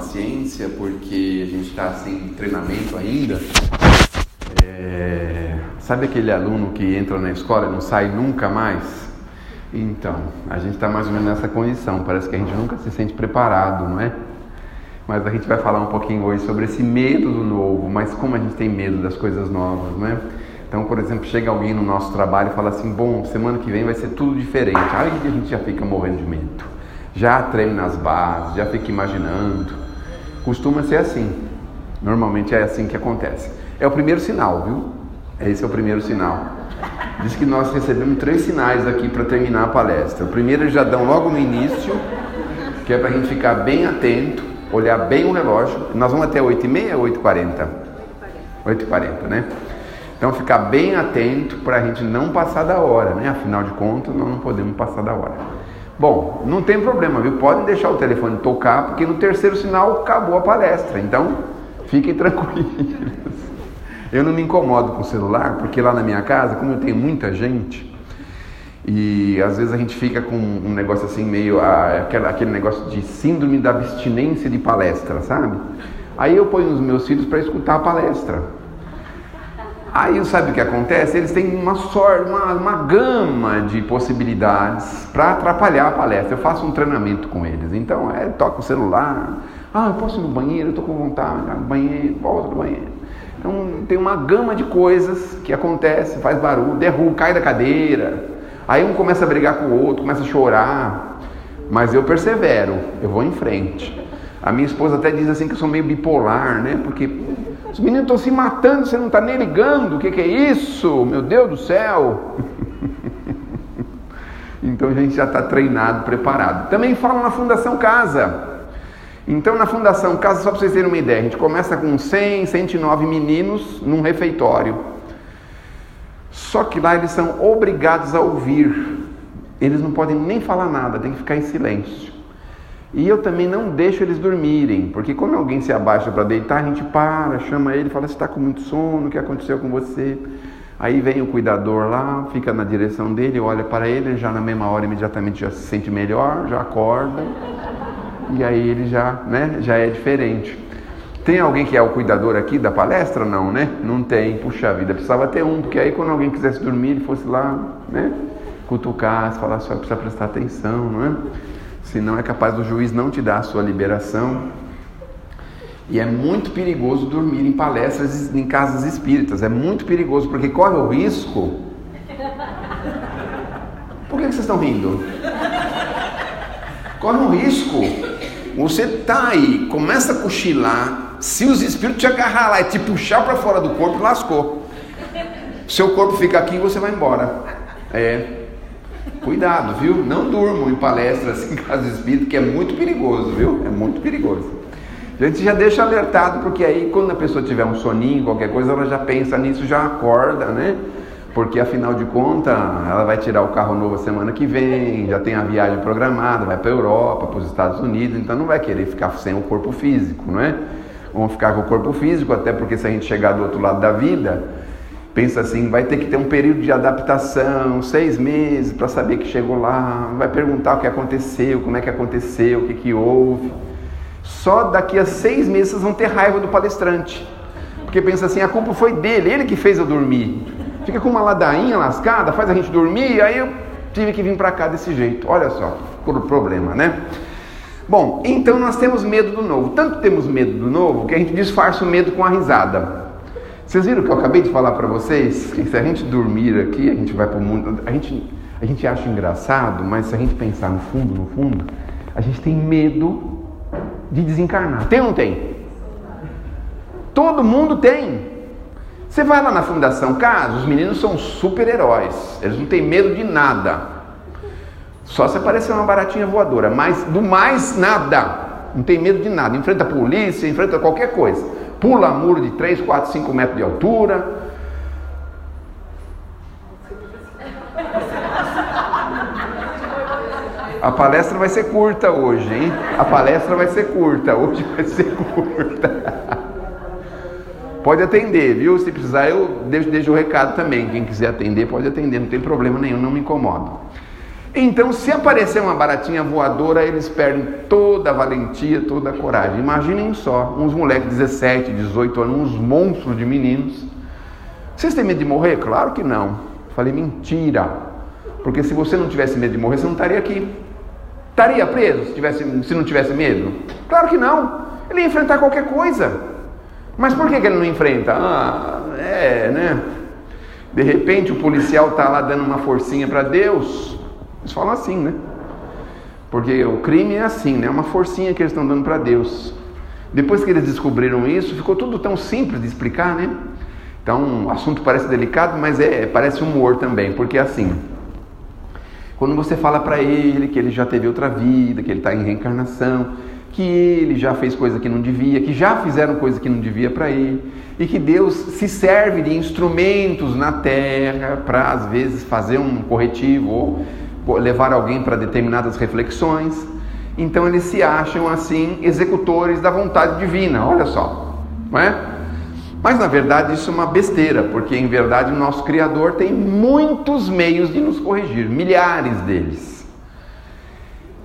Ciência, porque a gente está sem treinamento ainda. Sabe aquele aluno que entra na escola e não sai nunca mais? Então, a gente está mais ou menos nessa condição. Parece que a gente nunca se sente preparado, não é? Mas a gente vai falar um pouquinho hoje sobre esse medo do novo, mas como a gente tem medo das coisas novas, não é? Então, por exemplo, chega alguém no nosso trabalho e fala assim: bom, semana que vem vai ser tudo diferente. Aí a gente já fica morrendo de medo, já treme nas bases, já fica imaginando. Costuma ser assim, normalmente é assim que acontece. É o primeiro sinal, viu? Esse é o primeiro sinal. Diz que nós recebemos 3 sinais aqui para terminar a palestra. O primeiro eles já dão logo no início, que é para a gente ficar bem atento, olhar bem o relógio. Nós vamos até 8h30 ou 8h40? 8h40, né? Então ficar bem atento para a gente não passar da hora, né? Afinal de contas, nós não podemos passar da hora. Bom, não tem problema, viu? Podem deixar o telefone tocar, porque no terceiro sinal acabou a palestra. Então, fiquem tranquilos. Eu não me incomodo com o celular, porque lá na minha casa, como eu tenho muita gente, e às vezes a gente fica com um negócio assim, meio aquele negócio de síndrome da abstinência de palestra, sabe? Aí eu ponho os meus filhos para escutar a palestra. Aí sabe o que acontece? Eles têm uma gama de possibilidades para atrapalhar a palestra. Eu faço um treinamento com eles. Então, toca o celular. Eu posso ir no banheiro, eu estou com vontade. No banheiro, volta do banheiro. Então, tem uma gama de coisas que acontece, faz barulho, derruba, cai da cadeira. Aí um começa a brigar com o outro, começa a chorar. Mas eu persevero, eu vou em frente. A minha esposa até diz assim que eu sou meio bipolar, né? Porque os meninos estão se matando, você não está nem ligando. O que é isso? Meu Deus do céu! Então a gente já está treinado, preparado. Também falo na Fundação Casa. Então na Fundação Casa, só para vocês terem uma ideia, a gente começa com 109 meninos num refeitório. Só que lá eles são obrigados a ouvir. Eles não podem nem falar nada, tem que ficar em silêncio. E eu também não deixo eles dormirem, porque quando alguém se abaixa para deitar, a gente chama ele e fala: você está com muito sono, o que aconteceu com você? Aí vem o cuidador lá, fica na direção dele, olha para ele, já na mesma hora imediatamente já se sente melhor, já acorda, e aí ele já é diferente. Tem alguém que é o cuidador aqui da palestra? Não, né? Não tem. Puxa vida, precisava ter um, porque aí quando alguém quisesse dormir, ele fosse lá, né? Cutucasse, falasse: só precisa prestar atenção, não é? Senão é capaz do juiz não te dar a sua liberação. E é muito perigoso dormir em palestras em casas espíritas. É muito perigoso, porque corre o risco... Por que vocês estão rindo? Corre um risco. Você tá aí, começa a cochilar. Se os espíritos te agarrar lá e te puxar para fora do corpo, lascou. Seu corpo fica aqui e você vai embora. Cuidado, viu? Não durmam em palestras em casa espírita, que é muito perigoso, viu? É muito perigoso. A gente já deixa alertado, porque aí quando a pessoa tiver um soninho, qualquer coisa, ela já pensa nisso, já acorda, né? Porque afinal de contas, ela vai tirar o carro novo a semana que vem, já tem a viagem programada, vai para a Europa, para os Estados Unidos, então não vai querer ficar sem o corpo físico, não é? Vamos ficar com o corpo físico, até porque se a gente chegar do outro lado da vida... Pensa assim, vai ter que ter um período de adaptação, 6 meses para saber que chegou lá, vai perguntar o que aconteceu, como é que aconteceu, o que houve. Só daqui a 6 meses vocês vão ter raiva do palestrante, porque pensa assim, a culpa foi dele, ele que fez eu dormir. Fica com uma ladainha lascada, faz a gente dormir, aí eu tive que vir para cá desse jeito. Olha só, o problema, né? Bom, então nós temos medo do novo. Tanto temos medo do novo que a gente disfarça o medo com a risada. Vocês viram o que eu acabei de falar para vocês? Que se a gente dormir aqui, a gente vai para o mundo... A gente acha engraçado, mas se a gente pensar no fundo, a gente tem medo de desencarnar. Tem ou não tem? Todo mundo tem. Você vai lá na Fundação Casa, os meninos são super-heróis. Eles não têm medo de nada. Só se aparecer uma baratinha voadora, mas do mais nada. Não tem medo de nada. Enfrenta a polícia, enfrenta qualquer coisa. Pula muro de 3, 4, 5 metros de altura. A palestra vai ser curta hoje, hein? A palestra vai ser curta. Hoje vai ser curta. Pode atender, viu? Se precisar, eu deixo o recado também. Quem quiser atender, pode atender. Não tem problema nenhum, não me incomodo. Então, se aparecer uma baratinha voadora, eles perdem toda a valentia, toda a coragem. Imaginem só, uns moleques de 17, 18 anos, uns monstros de meninos. Vocês têm medo de morrer? Claro que não. Falei, mentira. Porque se você não tivesse medo de morrer, você não estaria aqui. Estaria preso se não tivesse medo? Claro que não. Ele ia enfrentar qualquer coisa. Mas por que ele não enfrenta? Né? De repente o policial está lá dando uma forcinha para Deus. Eles falam assim, né? Porque o crime é assim, né? É uma forcinha que eles estão dando para Deus. Depois que eles descobriram isso, ficou tudo tão simples de explicar, né? Então, o assunto parece delicado, mas parece humor também, porque é assim. Quando você fala para ele que ele já teve outra vida, que ele está em reencarnação, que ele já fez coisa que não devia, que já fizeram coisa que não devia para ele, e que Deus se serve de instrumentos na Terra para, às vezes, fazer um corretivo ou levar alguém para determinadas reflexões. Então eles se acham assim executores da vontade divina, olha só, não é? Mas na verdade isso é uma besteira, porque em verdade o nosso Criador tem muitos meios de nos corrigir, milhares deles.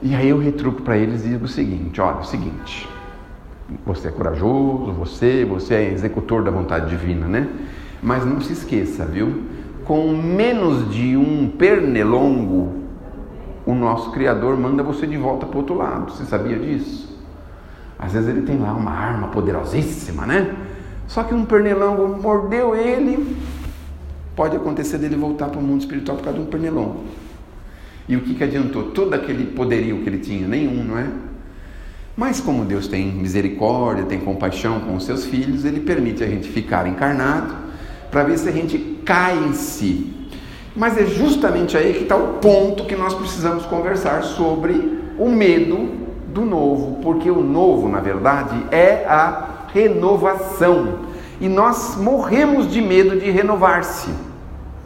E aí eu retruco para eles e digo o seguinte, olha, você é corajoso, você é executor da vontade divina, né? Mas não se esqueça, viu? Com menos de um pernilongo, o nosso Criador manda você de volta para o outro lado. Você sabia disso? Às vezes ele tem lá uma arma poderosíssima, né? Só que um pernilongo mordeu ele, pode acontecer dele voltar para o mundo espiritual por causa de um pernilongo. E o que adiantou? Todo aquele poderio que ele tinha? Nenhum, não é? Mas como Deus tem misericórdia, tem compaixão com os seus filhos, Ele permite a gente ficar encarnado para ver se a gente cai em si. Mas é justamente aí que está o ponto que nós precisamos conversar sobre o medo do novo, porque o novo, na verdade, é a renovação. E nós morremos de medo de renovar-se.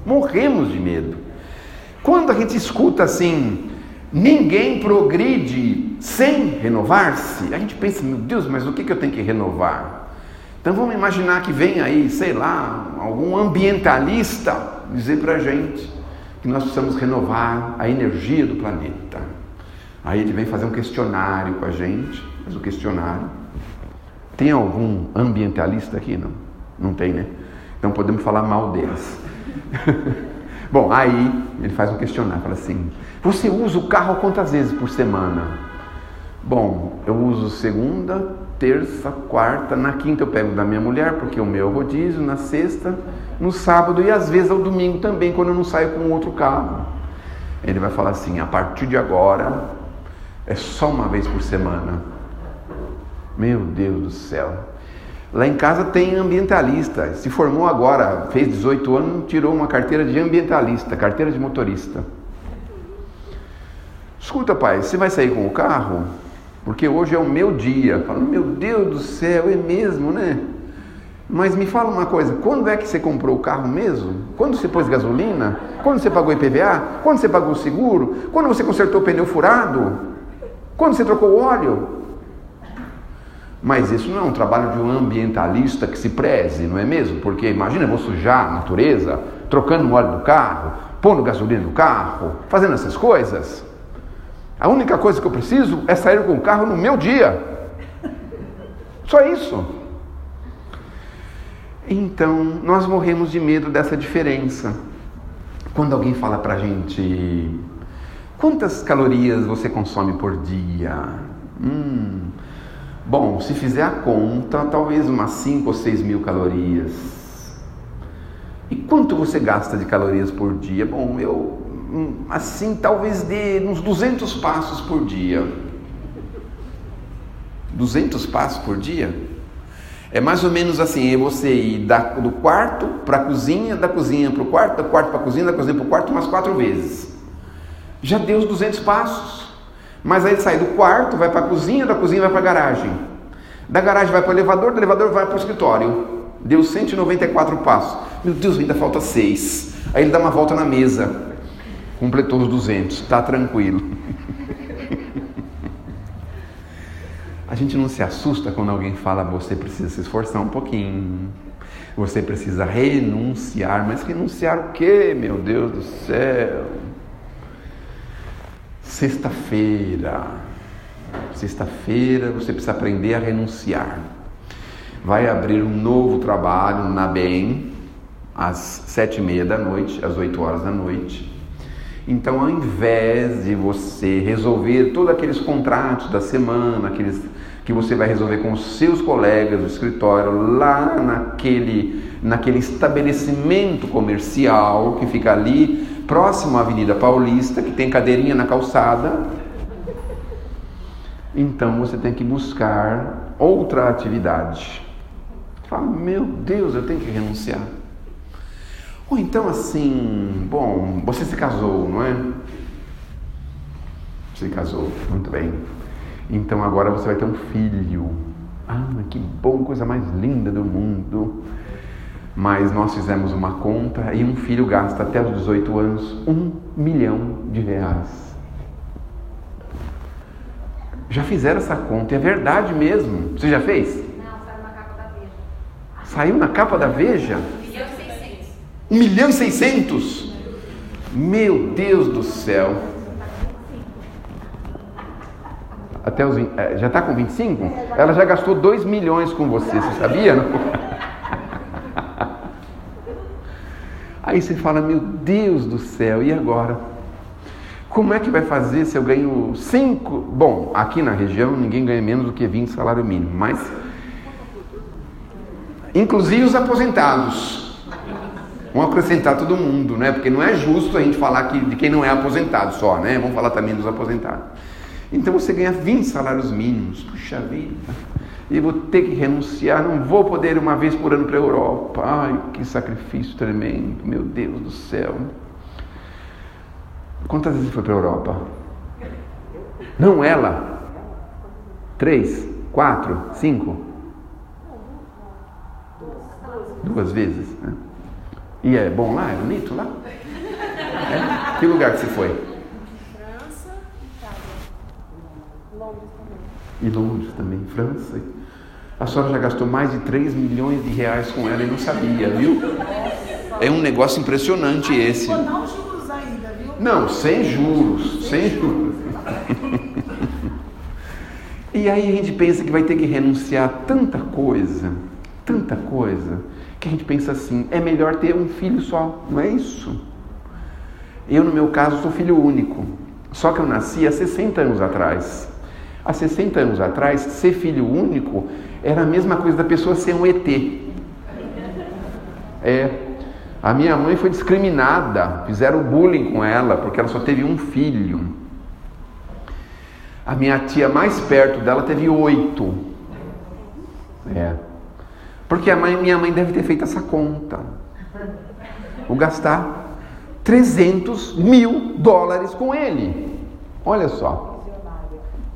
Morremos de medo. Quando a gente escuta assim, ninguém progride sem renovar-se, a gente pensa, meu Deus, mas o que eu tenho que renovar? Então vamos imaginar que vem aí, sei lá, algum ambientalista dizer pra gente que nós precisamos renovar a energia do planeta. Aí ele vem fazer um questionário com a gente, faz o questionário. Tem algum ambientalista aqui? Não? Não tem, né? Então podemos falar mal deles. Bom, aí ele faz um questionário, fala assim, você usa o carro quantas vezes por semana? Bom, eu uso segunda, terça, quarta, na quinta eu pego da minha mulher, porque o meu é rodízio, na sexta, no sábado e às vezes ao domingo também, quando eu não saio com outro carro. Ele vai falar assim, a partir de agora, é só uma vez por semana. Meu Deus do céu. Lá em casa tem ambientalista, se formou agora, fez 18 anos, tirou uma carteira de ambientalista, carteira de motorista. Escuta, pai, você vai sair com o carro? Porque hoje é o meu dia. Falo, meu Deus do céu, é mesmo, né? Mas me fala uma coisa, quando é que você comprou o carro mesmo? Quando você pôs gasolina? Quando você pagou IPVA? Quando você pagou o seguro? Quando você consertou o pneu furado? Quando você trocou o óleo? Mas isso não é um trabalho de um ambientalista que se preze, não é mesmo? Porque imagina, eu vou sujar a natureza, trocando o óleo do carro, pondo gasolina no carro, fazendo essas coisas. A única coisa que eu preciso é sair com o carro no meu dia. Só isso. Então, nós morremos de medo dessa diferença. Quando alguém fala pra gente, quantas calorias você consome por dia? Bom, se fizer a conta, talvez umas 5 ou 6 mil calorias. E quanto você gasta de calorias por dia? Bom, assim, talvez dê uns 200 passos por dia. 200 passos por dia? É mais ou menos assim, é você ir do quarto para a cozinha, da cozinha para o quarto, do quarto para a cozinha, da cozinha para o quarto, umas 4 vezes. Já deu os 200 passos. Mas aí sai do quarto, vai para a cozinha, da cozinha vai para a garagem. Da garagem vai para o elevador, do elevador vai para o escritório. Deu 194 passos. Meu Deus, ainda falta 6. Aí ele dá uma volta na mesa. Completou os 200, está tranquilo. A gente não se assusta quando alguém fala, você precisa se esforçar um pouquinho. Você precisa renunciar. Mas renunciar o quê, meu Deus do céu? Sexta-feira você precisa aprender a renunciar. Vai abrir um novo trabalho na BEM, às 7h30 da noite, às 8 horas da noite. Então, ao invés de você resolver todos aqueles contratos da semana, aqueles que você vai resolver com os seus colegas do escritório, lá naquele estabelecimento comercial que fica ali, próximo à Avenida Paulista, que tem cadeirinha na calçada, então você tem que buscar outra atividade. Fala, meu Deus, eu tenho que renunciar. Ou então assim, bom, você se casou, não é? Se casou, muito bem. Então agora você vai ter um filho. Ah, que bom, coisa mais linda do mundo. Mas nós fizemos uma conta e um filho gasta até os 18 anos R$1 milhão. Já fizeram essa conta, é verdade mesmo. Você já fez? Não, saiu na capa da Veja. Saiu na capa da Veja? 1.600.000? Meu Deus do céu. Até os, já está com 25? Ela já gastou 2 milhões com você sabia? Não? Aí você fala, meu Deus do céu, e agora? Como é que vai fazer se eu ganho 5? Bom, aqui na região ninguém ganha menos do que 20 salário mínimo, mas inclusive os aposentados. Vamos acrescentar todo mundo, né? Porque não é justo a gente falar de quem não é aposentado só, né? Vamos falar também dos aposentados. Então você ganha 20 salários mínimos. Puxa vida, e vou ter que renunciar, não vou poder ir uma vez por ano para a Europa. Ai, que sacrifício tremendo, meu Deus do céu. Quantas vezes foi para a Europa? Não ela? 3, 4, 5? 2 vezes, né? E é bom lá? É bonito lá? É? Que lugar que você foi? França, Itália. Londres também. E Londres também, França. A senhora já gastou mais de 3 milhões de reais com ela e não sabia, viu? É um negócio impressionante esse. Não juros ainda, viu? Não, sem juros, sem juros. E aí a gente pensa que vai ter que renunciar a tanta coisa, que a gente pensa assim, é melhor ter um filho só, não é isso? Eu, no meu caso, sou filho único, só que eu nasci há 60 anos atrás. Há 60 anos atrás, ser filho único era a mesma coisa da pessoa ser um ET. A minha mãe foi discriminada, fizeram bullying com ela, porque ela só teve um filho. A minha tia mais perto dela teve 8. Porque minha mãe deve ter feito essa conta. Vou gastar $300 mil com ele. Olha só.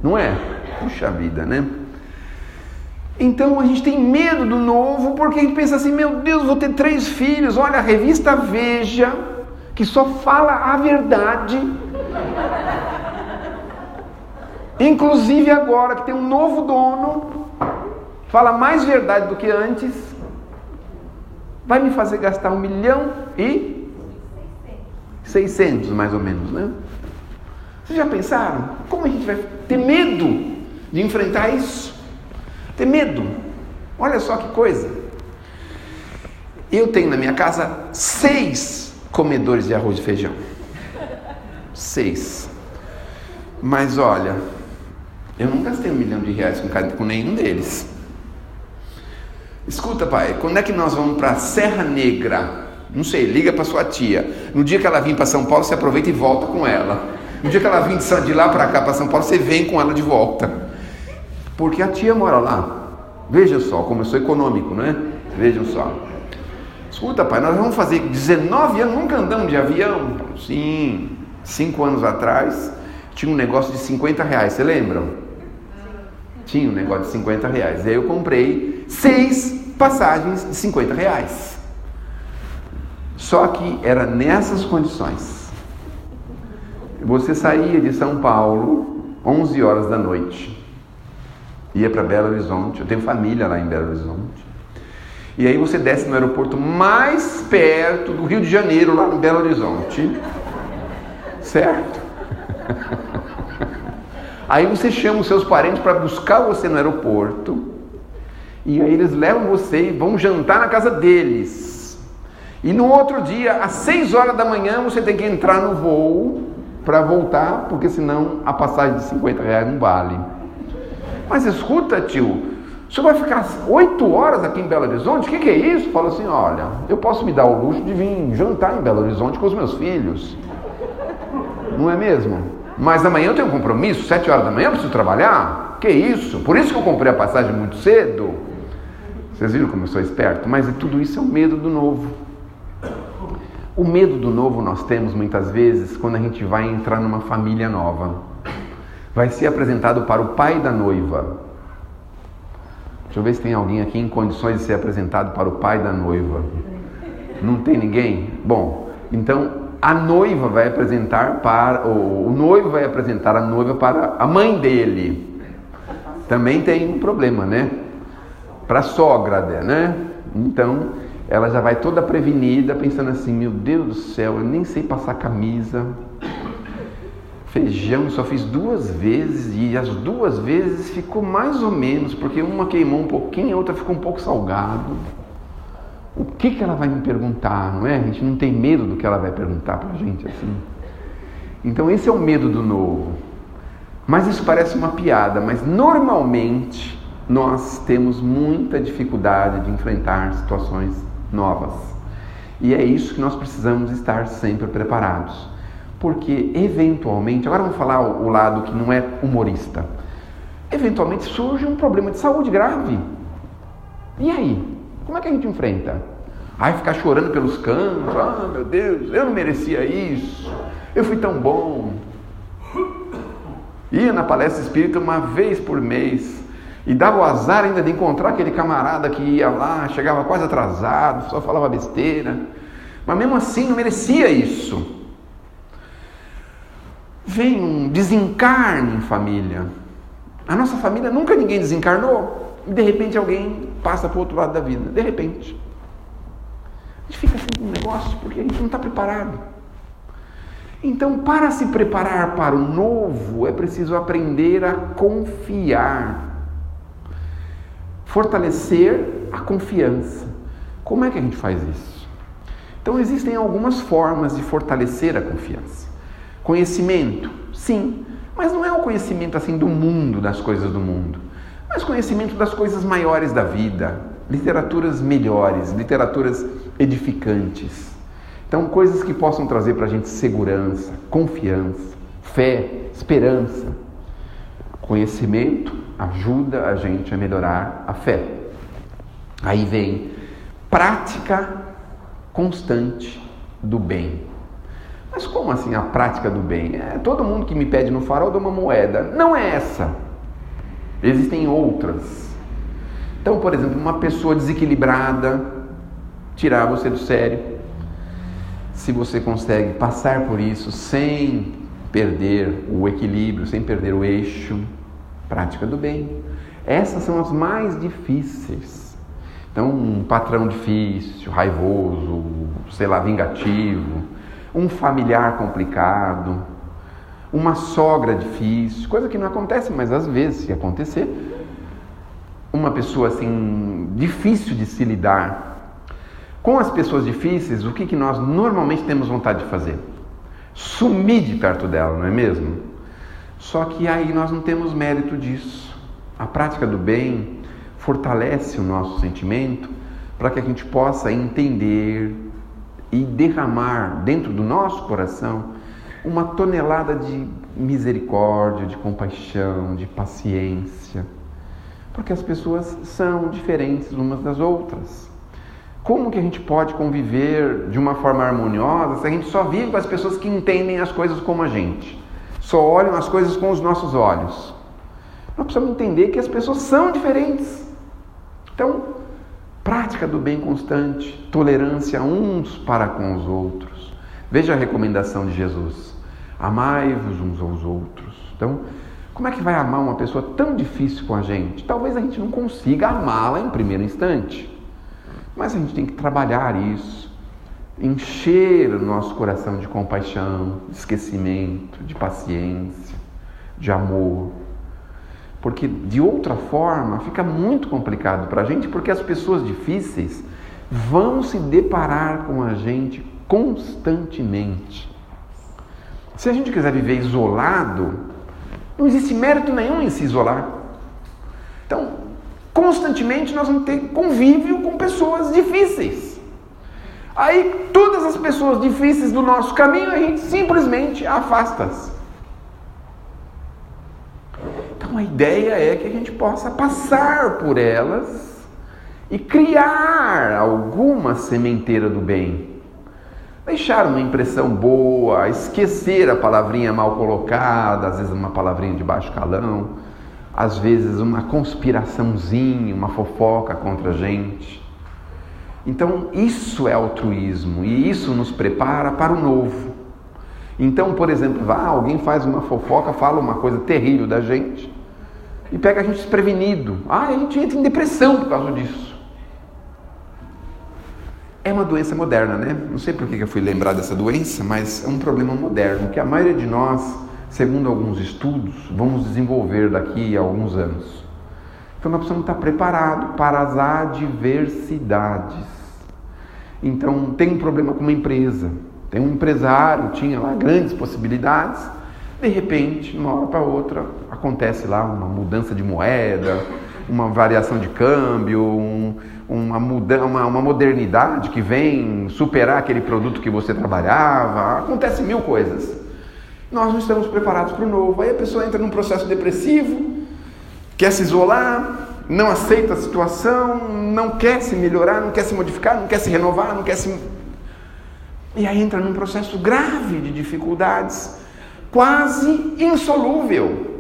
Não é? Puxa vida, né? Então a gente tem medo do novo, porque a gente pensa assim, meu Deus, vou ter 3 filhos. Olha, a revista Veja, que só fala a verdade. Inclusive agora que tem um novo dono, fala mais verdade do que antes, vai me fazer gastar 1.600.000, mais ou menos, né? Vocês já pensaram? Como a gente vai ter medo de enfrentar isso? Ter medo. Olha só que coisa. Eu tenho na minha casa 6 comedores de arroz e feijão. 6. Mas olha, eu não gastei R$1 milhão com nenhum deles. Escuta, pai, quando é que nós vamos para Serra Negra? Não sei, liga para sua tia. No dia que ela vir para São Paulo, você aproveita e volta com ela. No dia que ela vir de lá para cá, para São Paulo, você vem com ela de volta. Porque a tia mora lá. Veja só como eu sou econômico, não é? Vejam só. Escuta, pai, nós vamos fazer 19 anos, nunca andamos de avião? Sim, 5 anos atrás, tinha um negócio de R$50, você lembram? Tinha um negócio de R$50. Aí eu comprei 6 passagens de R$50. Só que era nessas condições. Você saía de São Paulo 11 horas da noite, ia para Belo Horizonte. Eu tenho família lá em Belo Horizonte. E aí você desce no aeroporto mais perto do Rio de Janeiro, lá em Belo Horizonte. Certo? Aí você chama os seus parentes para buscar você no aeroporto. E aí eles levam você e vão jantar na casa deles. E no outro dia, às 6 horas da manhã, você tem que entrar no voo para voltar, porque senão a passagem de R$50 não vale. Mas escuta, tio, o senhor vai ficar 8 horas aqui em Belo Horizonte? O que é isso? Fala assim, olha, eu posso me dar o luxo de vir jantar em Belo Horizonte com os meus filhos. Não é mesmo? Mas amanhã eu tenho um compromisso, 7 horas da manhã eu preciso trabalhar. Que isso? Por isso que eu comprei a passagem muito cedo. Vocês viram como eu sou esperto? Mas tudo isso é o medo do novo. O medo do novo nós temos muitas vezes quando a gente vai entrar numa família nova. Vai ser apresentado para o pai da noiva. Deixa eu ver se tem alguém aqui em condições de ser apresentado para o pai da noiva. Não tem ninguém? Bom, então a noiva vai apresentar para... O noivo vai apresentar a noiva para a mãe dele. Também tem um problema, né? Para a sogra, né? Então, ela já vai toda prevenida, pensando assim, meu Deus do céu, eu nem sei passar camisa. Feijão só fiz 2 vezes e as 2 vezes ficou mais ou menos, porque uma queimou um pouquinho, a outra ficou um pouco salgado. O que ela vai me perguntar, não é? A gente não tem medo do que ela vai perguntar pra gente assim. Então esse é o medo do novo. Mas isso parece uma piada, mas normalmente nós temos muita dificuldade de enfrentar situações novas. E é isso que nós precisamos estar sempre preparados. Porque eventualmente, agora vamos falar o lado que não é humorista. Eventualmente surge um problema de saúde grave. E aí? Como é que a gente enfrenta? Aí ficar chorando pelos cantos, meu Deus, eu não merecia isso, eu fui tão bom. Ia na palestra espírita uma vez por mês e dava o azar ainda de encontrar aquele camarada que ia lá, chegava quase atrasado, só falava besteira, mas mesmo assim não merecia isso. Vem um desencarne em família. A nossa família nunca ninguém desencarnou e de repente alguém passa para o outro lado da vida, de repente. A gente fica assim com um negócio porque a gente não está preparado. Então, para se preparar para o novo, é preciso aprender a confiar. Fortalecer a confiança. Como é que a gente faz isso? Então, existem algumas formas de fortalecer a confiança. Conhecimento, sim, mas não é o conhecimento assim do mundo, das coisas do mundo, mas conhecimento das coisas maiores da vida, literaturas melhores, literaturas edificantes. Então, coisas que possam trazer para a gente segurança, confiança, fé, esperança. Conhecimento ajuda a gente a melhorar a fé. Aí vem prática constante do bem. Mas como assim a prática do bem? Todo mundo que me pede no farol dá uma moeda. Não é essa. Existem outras. Então, por exemplo, uma pessoa desequilibrada, tirar você do sério. Se você consegue passar por isso sem perder o equilíbrio, sem perder o eixo, prática do bem. Essas são as mais difíceis. Então, um patrão difícil, raivoso, vingativo, um familiar complicado, uma sogra difícil, coisa que não acontece, mas às vezes, se acontecer, uma pessoa assim, difícil de se lidar. Com as pessoas difíceis, o que nós normalmente temos vontade de fazer? Sumir de perto dela, não é mesmo? Só que aí nós não temos mérito disso. A prática do bem fortalece o nosso sentimento para que a gente possa entender e derramar dentro do nosso coração uma tonelada de misericórdia, de compaixão, de paciência. Porque as pessoas são diferentes umas das outras. Como que a gente pode conviver de uma forma harmoniosa se a gente só vive com as pessoas que entendem as coisas como a gente? Só olham as coisas com os nossos olhos. Nós precisamos entender que as pessoas são diferentes. Então, prática do bem constante, tolerância uns para com os outros. Veja a recomendação de Jesus. Amai-vos uns aos outros. Então, como é que vai amar uma pessoa tão difícil com a gente? Talvez a gente não consiga amá-la em primeiro instante. Mas a gente tem que trabalhar isso, encher o nosso coração de compaixão, de esquecimento, de paciência, de amor. Porque de outra forma fica muito complicado para a gente, porque as pessoas difíceis vão se deparar com a gente constantemente. Se a gente quiser viver isolado, não existe mérito nenhum em se isolar. Então, constantemente nós vamos ter convívio com pessoas difíceis. Aí, todas as pessoas difíceis do nosso caminho, a gente simplesmente afasta-as. Então, a ideia é que a gente possa passar por elas e criar alguma sementeira do bem. Deixar uma impressão boa, esquecer a palavrinha mal colocada, às vezes uma palavrinha de baixo calão, às vezes uma conspiraçãozinha, uma fofoca contra a gente. Então, isso é altruísmo e isso nos prepara para o novo. Então, por exemplo, alguém faz uma fofoca, fala uma coisa terrível da gente e pega a gente desprevenido. A gente entra em depressão por causa disso. É uma doença moderna, né? Não sei por que eu fui lembrar dessa doença, mas é um problema moderno que a maioria de nós, segundo alguns estudos, vamos desenvolver daqui a alguns anos. Então nós precisamos estar preparados para as adversidades. Então tem um problema com uma empresa, tem um empresário, tinha lá grandes possibilidades, de repente, de uma hora para outra, acontece lá uma mudança de moeda, uma variação de câmbio, uma modernidade que vem superar aquele produto que você trabalhava, acontece mil coisas. Nós não estamos preparados para o novo. Aí a pessoa entra num processo depressivo, quer se isolar, não aceita a situação, não quer se melhorar, não quer se modificar, não quer se renovar, não quer se... E aí entra num processo grave de dificuldades, quase insolúvel,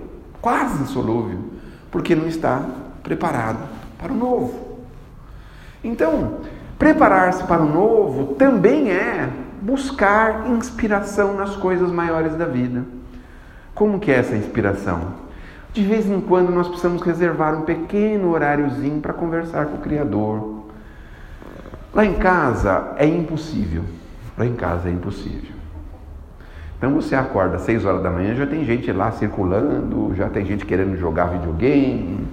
porque não está preparado para o novo. Então, preparar-se para o novo também é buscar inspiração nas coisas maiores da vida. Como que é essa inspiração? De vez em quando nós precisamos reservar um pequeno horáriozinho para conversar com o Criador. Lá em casa é impossível. Então você acorda às 6 horas da manhã, já tem gente lá circulando, já tem gente querendo jogar videogame.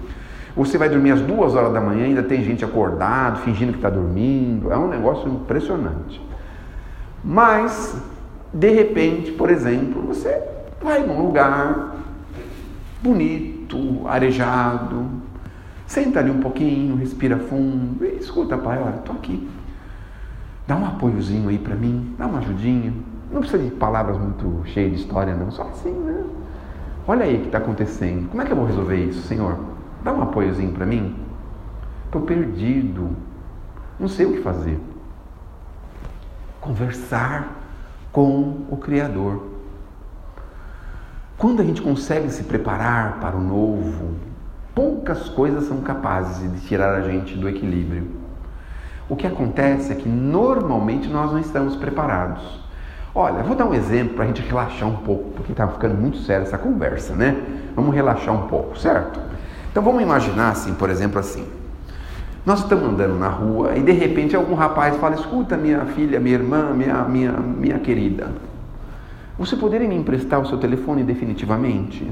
Você vai dormir às 2 horas da manhã, ainda tem gente acordado, fingindo que está dormindo. É um negócio impressionante. Mas, de repente, por exemplo, você vai num lugar bonito, arejado, senta ali um pouquinho, respira fundo e escuta, pai, olha, estou aqui. Dá um apoiozinho aí para mim, dá uma ajudinha. Não precisa de palavras muito cheias de história, não. Só assim, né? Olha aí o que está acontecendo. Como é que eu vou resolver isso, Senhor? Dá um apoiozinho para mim. Estou perdido. Não sei o que fazer. Conversar com o Criador. Quando a gente consegue se preparar para o novo, poucas coisas são capazes de tirar a gente do equilíbrio. O que acontece é que normalmente nós não estamos preparados. Olha, vou dar um exemplo para a gente relaxar um pouco, porque está ficando muito séria essa conversa, né? Vamos relaxar um pouco, certo? Então vamos imaginar assim, por exemplo assim. Nós estamos andando na rua e de repente algum rapaz fala, escuta minha filha, minha irmã, minha querida, você poderia me emprestar o seu telefone definitivamente?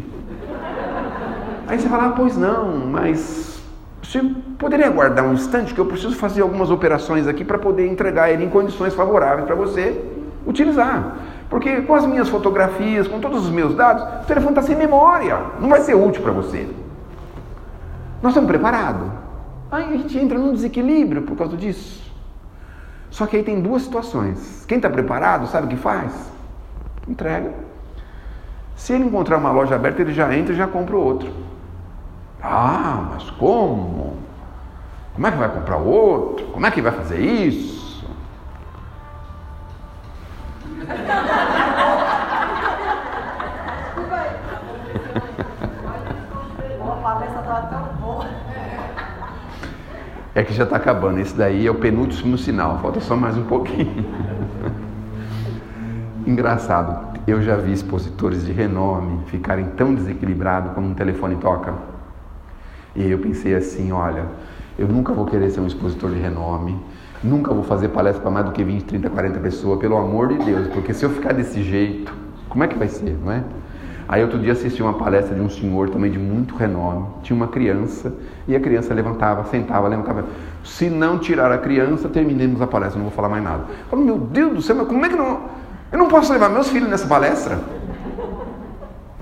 Aí você fala, pois não, mas você poderia aguardar um instante que eu preciso fazer algumas operações aqui para poder entregar ele em condições favoráveis para você utilizar. Porque com as minhas fotografias, com todos os meus dados, o telefone está sem memória, não vai ser útil para você. Nós estamos preparados? Aí a gente entra num desequilíbrio por causa disso. Só que aí tem duas situações. Quem está preparado sabe o que faz? Entrega. Se ele encontrar uma loja aberta, ele já entra e já compra o outro. Ah, mas como? Como é que vai comprar outro? Como é que vai fazer isso? É que já está acabando. Esse daí é o penúltimo sinal. Falta só mais um pouquinho. Engraçado. Eu já vi expositores de renome ficarem tão desequilibrados quando um telefone toca. E eu pensei assim, olha, eu nunca vou querer ser um expositor de renome. Nunca vou fazer palestra para mais do que 20, 30, 40 pessoas. Pelo amor de Deus. Porque se eu ficar desse jeito, como é que vai ser, não é? Aí outro dia assisti uma palestra de um senhor também de muito renome. Tinha uma criança e a criança levantava, sentava, levantava. Se não tirar a criança, terminemos a palestra, não vou falar mais nada. Eu falo, meu Deus do céu, mas como é que não... Eu não posso levar meus filhos nessa palestra?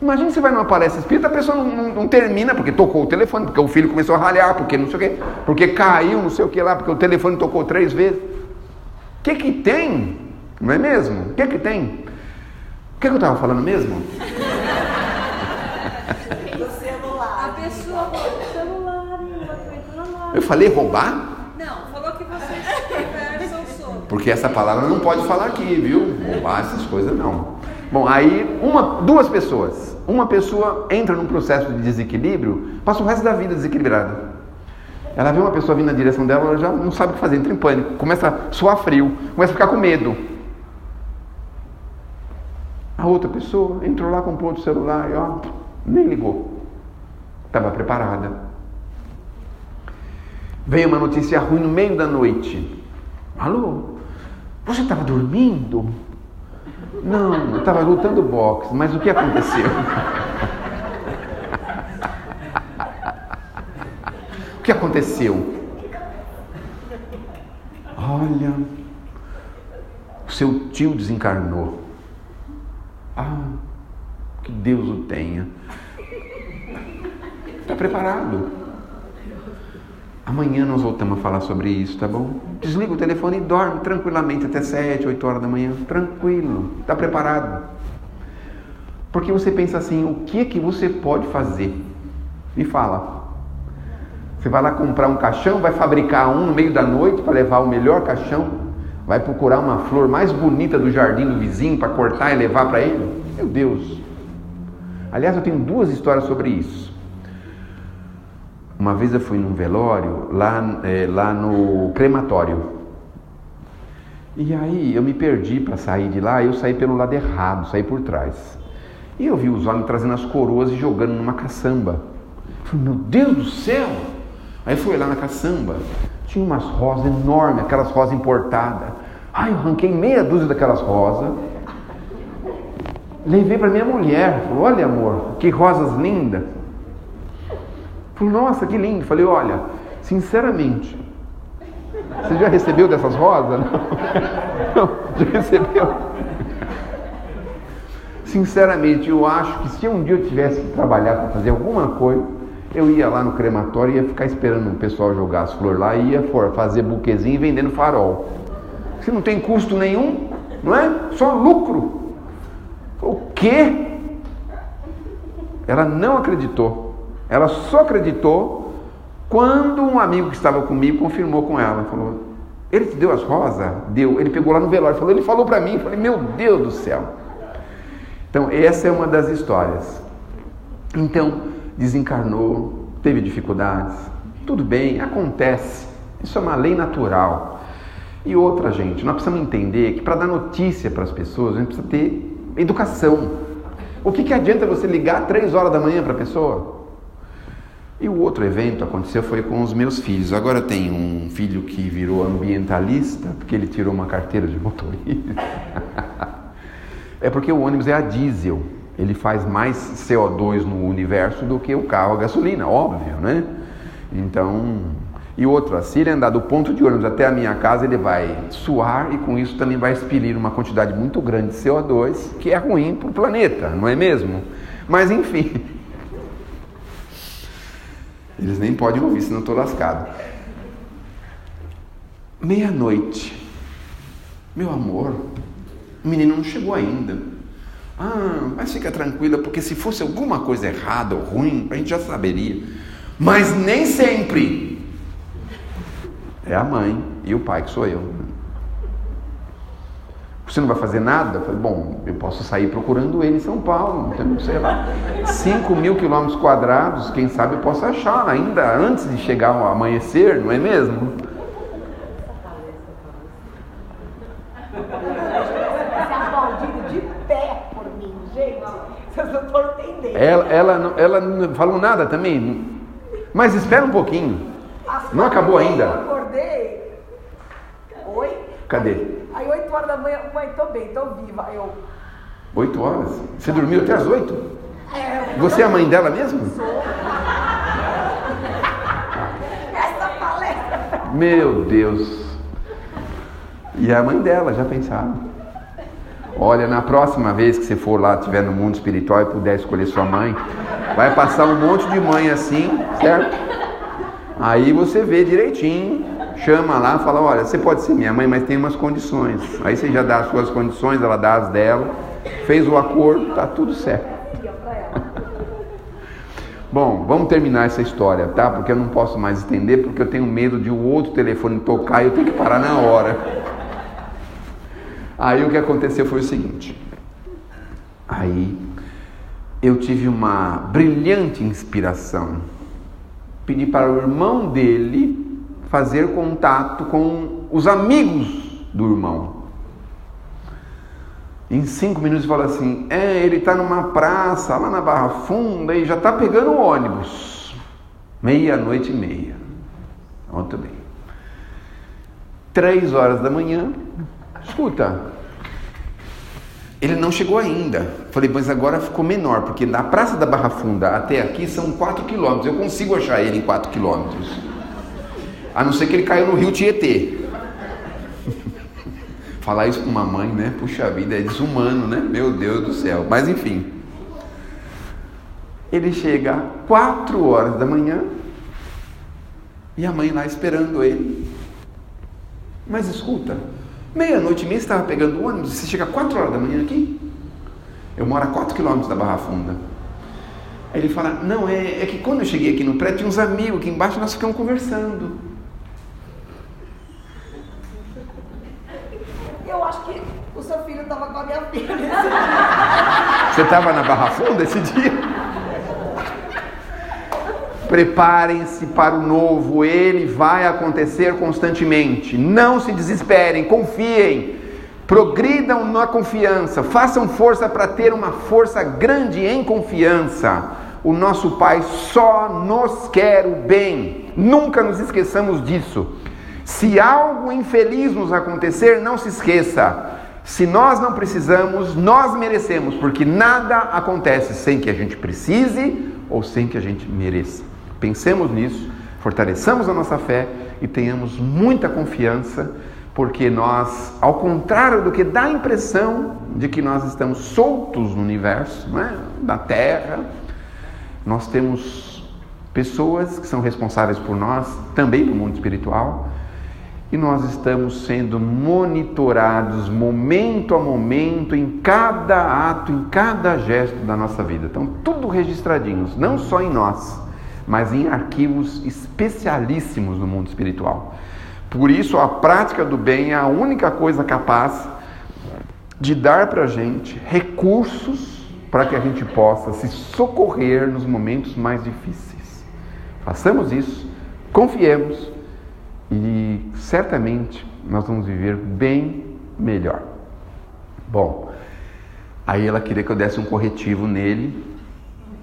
Imagina você vai numa palestra espírita, a pessoa não termina porque tocou o telefone, porque o filho começou a ralhar, porque não sei o quê, porque caiu, não sei o que lá, porque o telefone tocou 3 vezes. O que tem? Não é mesmo? O que tem? O que eu estava falando mesmo? Do celular. A pessoa roubou o celular e Eu falei roubar? Não, falou que vocês conversam sobre. Porque essa palavra não pode falar aqui, viu? Roubar essas coisas não. Bom, aí duas pessoas. Uma pessoa entra num processo de desequilíbrio, passa o resto da vida desequilibrada. Ela vê uma pessoa vindo na direção dela, ela já não sabe o que fazer, entra em pânico, começa a suar frio, começa a ficar com medo. A outra pessoa entrou lá, comprou outro celular e ó, nem ligou. Estava preparada. Veio uma notícia ruim no meio da noite. Alô? Você estava dormindo? Não, eu estava lutando boxe, mas o que aconteceu? O que aconteceu? Olha, o seu tio desencarnou. Ah, que Deus o tenha. Está preparado? Amanhã nós voltamos a falar sobre isso, tá bom? Desliga o telefone e dorme tranquilamente até 7, 8 horas da manhã. Tranquilo, está preparado? Porque você pensa assim, o que você pode fazer? Me fala. Você vai lá comprar um caixão, vai fabricar um no meio da noite para levar o melhor caixão? Vai procurar uma flor mais bonita do jardim do vizinho para cortar e levar para ele? Meu Deus! Aliás, eu tenho 2 histórias sobre isso. Uma vez eu fui num velório, lá no crematório. E aí eu me perdi para sair de lá, eu saí pelo lado errado, saí por trás. E eu vi os homens trazendo as coroas e jogando numa caçamba. Eu falei, meu Deus do céu! Aí fui lá na caçamba, tinha umas rosas enormes, aquelas rosas importadas. Ai, eu arranquei meia dúzia daquelas rosas. Levei para minha mulher, falou, olha amor, que rosas lindas. Falei, nossa, que lindo. Falei, olha, sinceramente, você já recebeu dessas rosas? Não, já recebeu? Sinceramente, eu acho que se um dia eu tivesse que trabalhar para fazer alguma coisa, eu ia lá no crematório e ia ficar esperando o pessoal jogar as flores lá e ia fazer buquezinho e vendendo farol. Se não tem custo nenhum, não é? Só lucro. O quê? Ela não acreditou. Ela só acreditou quando um amigo que estava comigo confirmou com ela. Falou, ele te deu as rosas? Deu. Ele pegou lá no velório. Falou, ele falou para mim. Falei, meu Deus do céu. Então, essa é uma das histórias. Então, desencarnou, teve dificuldades. Tudo bem, acontece. Isso é uma lei natural. E outra, gente, nós precisamos entender que para dar notícia para as pessoas, a gente precisa ter educação. O que adianta você ligar 3 horas da manhã para a pessoa? E o outro evento aconteceu foi com os meus filhos. Agora eu tenho um filho que virou ambientalista, porque ele tirou uma carteira de motorista. É porque o ônibus é a diesel. Ele faz mais CO2 no universo do que o carro a gasolina, óbvio, né? Então, e outra, se ele andar do ponto de ônibus até a minha casa, ele vai suar e com isso também vai expelir uma quantidade muito grande de CO2, que é ruim para o planeta, não é mesmo? Mas enfim, eles nem podem ouvir, senão eu estou lascado. 12:00, meu amor, o menino não chegou ainda. Ah, mas fica tranquila, porque se fosse alguma coisa errada ou ruim, a gente já saberia. Mas nem sempre. É a mãe e o pai, que sou eu. Você não vai fazer nada? Eu falei, bom, eu posso sair procurando ele em São Paulo, então, sei lá, 5.000 quilômetros quadrados, quem sabe eu posso achar ainda antes de chegar ao amanhecer, não é mesmo? Ela não falou nada também. Mas espera um pouquinho. Não acabou ainda. Eu acordei. Oi? Cadê? Aí 8 horas da manhã, mãe, tô bem, tô viva. 8 horas? Você dormiu até as 8? Você é a mãe dela mesmo? Essa palestra. Meu Deus. E é a mãe dela, já pensaram? Olha, na próxima vez que você for lá, estiver no mundo espiritual e puder escolher sua mãe, vai passar um monte de mãe assim, certo? Aí você vê direitinho, chama lá, fala, olha, você pode ser minha mãe, mas tem umas condições. Aí você já dá as suas condições, ela dá as dela, fez o acordo, tá tudo certo. Bom, vamos terminar essa história, tá? Porque eu não posso mais estender, porque eu tenho medo de o outro telefone tocar e eu tenho que parar na hora. Aí o que aconteceu foi o seguinte. Aí eu tive uma brilhante inspiração. Pedi para o irmão dele fazer contato com os amigos do irmão. Em 5 minutos ele falou assim, ele está numa praça lá na Barra Funda e já está pegando o ônibus. 00:30. Muito bem. 3h da manhã, escuta, ele não chegou ainda. Falei, mas agora ficou menor, porque da Praça da Barra Funda até aqui são 4 quilômetros. Eu consigo achar ele em 4 quilômetros. A não ser que ele caiu no rio Tietê. Falar isso com uma mãe, né? Puxa vida, é desumano, né? Meu Deus do céu. Mas enfim. Ele chega 4h da manhã e a mãe lá esperando ele. Mas escuta, 00:30 você estava pegando o ônibus, você chega 4h da manhã aqui? Eu moro a 4 quilômetros da Barra Funda. Aí ele fala, não, é que quando eu cheguei aqui no prédio, tinha uns amigos aqui embaixo, nós ficamos conversando. Eu acho que o seu filho estava com a minha filha. Você estava na Barra Funda esse dia? Preparem-se para o novo, ele vai acontecer constantemente. Não se desesperem, confiem, progridam na confiança, façam força para ter uma força grande em confiança. O nosso Pai só nos quer o bem, nunca nos esqueçamos disso. Se algo infeliz nos acontecer, não se esqueça, se nós não precisamos, nós merecemos, porque nada acontece sem que a gente precise ou sem que a gente mereça. Pensemos nisso, fortaleçamos a nossa fé e tenhamos muita confiança, porque nós, ao contrário do que dá a impressão de que nós estamos soltos no universo, não é? Na Terra, nós temos pessoas que são responsáveis por nós, também no mundo espiritual, e nós estamos sendo monitorados momento a momento, em cada ato, em cada gesto da nossa vida. Então, tudo registradinhos, não só em nós, mas em arquivos especialíssimos no mundo espiritual. Por isso, a prática do bem é a única coisa capaz de dar para a gente recursos para que a gente possa se socorrer nos momentos mais difíceis. Façamos isso, confiemos e certamente nós vamos viver bem melhor. Bom, aí ela queria que eu desse um corretivo nele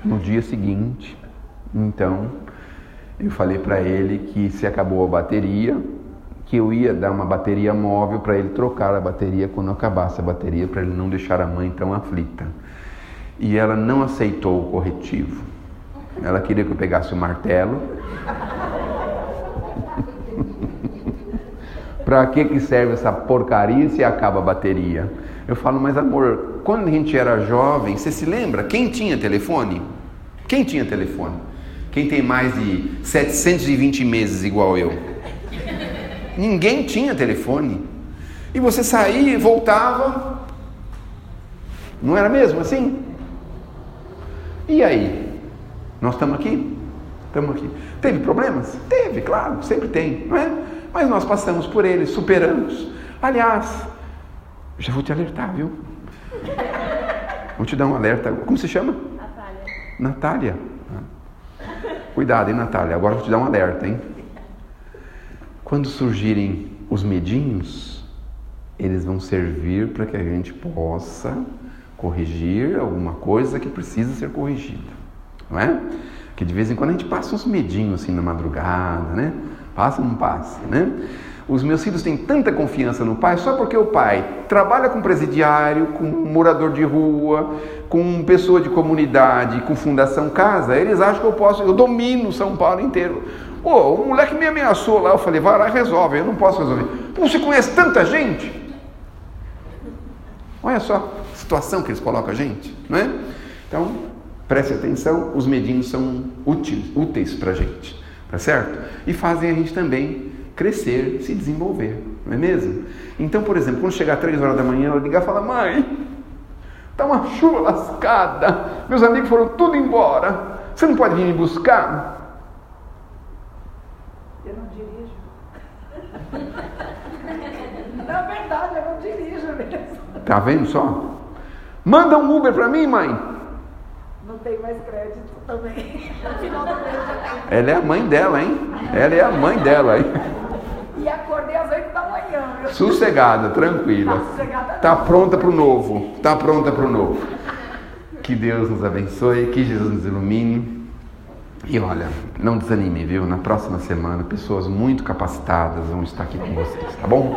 no dia seguinte. Então, eu falei para ele que se acabou a bateria, que eu ia dar uma bateria móvel para ele trocar a bateria quando acabasse a bateria, para ele não deixar a mãe tão aflita. E ela não aceitou o corretivo. Ela queria que eu pegasse o martelo. Para que serve essa porcaria se acaba a bateria? Eu falo, mas amor, quando a gente era jovem, você se lembra? Quem tinha telefone? Quem tinha telefone? Quem tem mais de 720 meses igual eu? Ninguém tinha telefone. E você saía e voltava. Não era mesmo assim? E aí? Nós estamos aqui? Estamos aqui. Teve problemas? Teve, claro, sempre tem, não é? Mas nós passamos por eles, superamos. Aliás, já vou te alertar, viu? Vou te dar um alerta. Como se chama? Natália. Cuidado, hein, Natália? Agora vou te dar um alerta, hein? Quando surgirem os medinhos, eles vão servir para que a gente possa corrigir alguma coisa que precisa ser corrigida, não é? Que de vez em quando a gente passa uns medinhos assim na madrugada, né? Passa ou não passa, né? Os meus filhos têm tanta confiança no pai só porque o pai trabalha com presidiário, com morador de rua, com pessoa de comunidade, com Fundação Casa. Eles acham que eu domino São Paulo inteiro. Pô, o moleque me ameaçou lá, eu falei, vai lá e resolve, eu não posso resolver. Pô, você conhece tanta gente? Olha só a situação que eles colocam a gente, não é? Então, preste atenção, os medinhos são úteis para a gente, tá certo? E fazem a gente também crescer, se desenvolver, não é mesmo? Então, por exemplo, quando chegar 3 horas da manhã, ela ligar e fala, mãe, tá uma chuva lascada, meus amigos foram tudo embora, você não pode vir me buscar? Eu não dirijo. Na verdade, eu não dirijo mesmo. Tá vendo só? Manda um Uber para mim, mãe. Não tem mais crédito também. No final do mês já tem. Ela é a mãe dela, hein? Ela é a mãe dela, hein? E acordei às 8 da manhã, viu? Sossegada, tranquila. Sossegada. Tá pronta para o novo. Tá pronta para o novo. Que Deus nos abençoe, que Jesus nos ilumine. E olha, não desanime, viu? Na próxima semana, pessoas muito capacitadas vão estar aqui com vocês, tá bom?